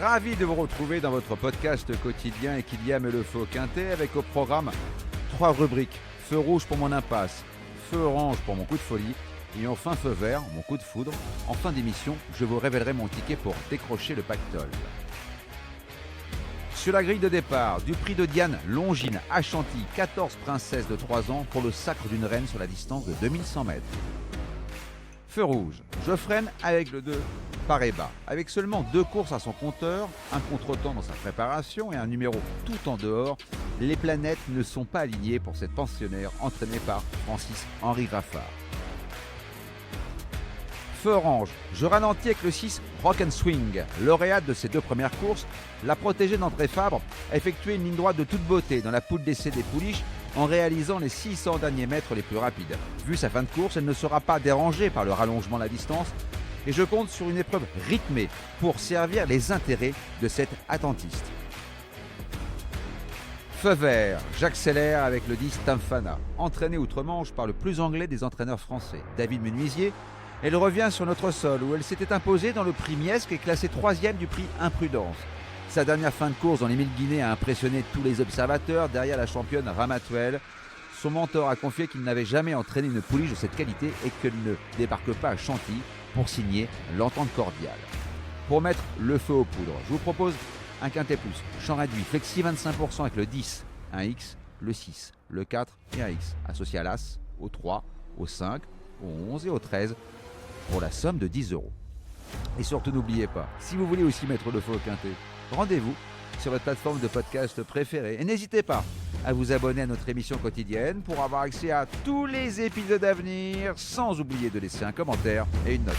Ravi de vous retrouver dans votre podcast quotidien et qu'il y a le feu au quintet avec au programme 3 rubriques. Feu rouge pour mon impasse, feu orange pour mon coup de folie et enfin feu vert, mon coup de foudre. En fin d'émission, je vous révélerai mon ticket pour décrocher le pactole. Sur la grille de départ, du prix de Diane Longines à Chantilly, 14 princesses de 3 ans pour le sacre d'une reine sur la distance de 2100 mètres. Feu rouge, je freine avec le 2 Pareba. Avec seulement 2 courses à son compteur, un contretemps dans sa préparation et un numéro tout en dehors, les planètes ne sont pas alignées pour cette pensionnaire entraînée par Francis-Henri Graffard. Feu orange, je ralentis avec le 6 Rock and Swing. Lauréate de ses 2 premières courses, la protégée d'André Fabre a effectué une ligne droite de toute beauté dans la poule d'essai des pouliches en réalisant les 600 derniers mètres les plus rapides. Vu sa fin de course, elle ne sera pas dérangée par le rallongement de la distance et je compte sur une épreuve rythmée pour servir les intérêts de cette attentiste. Feu vert, j'accélère avec le 10 Tamfana. Entraînée outre-Manche par le plus anglais des entraîneurs français, David Menuisier, elle revient sur notre sol où elle s'était imposée dans le prix Miesque et classée 3e du prix Imprudence. Sa dernière fin de course dans les 1000 Guinées a impressionné tous les observateurs derrière la championne Ramatuelle. Son mentor a confié qu'il n'avait jamais entraîné une pouliche de cette qualité et qu'elle ne débarque pas à Chantilly pour signer l'entente cordiale. Pour mettre le feu aux poudres, je vous propose un quintet plus, champ réduit, flexi 25% avec le 10, un X, le 6, le 4 et un X, associé à l'As, au 3, au 5, au 11 et au 13 pour la somme de 10 €. Et surtout n'oubliez pas, si vous voulez aussi mettre le feu au quintet, rendez-vous sur votre plateforme de podcast préférée et n'hésitez pas à vous abonner à notre émission quotidienne pour avoir accès à tous les épisodes à venir, sans oublier de laisser un commentaire et une note.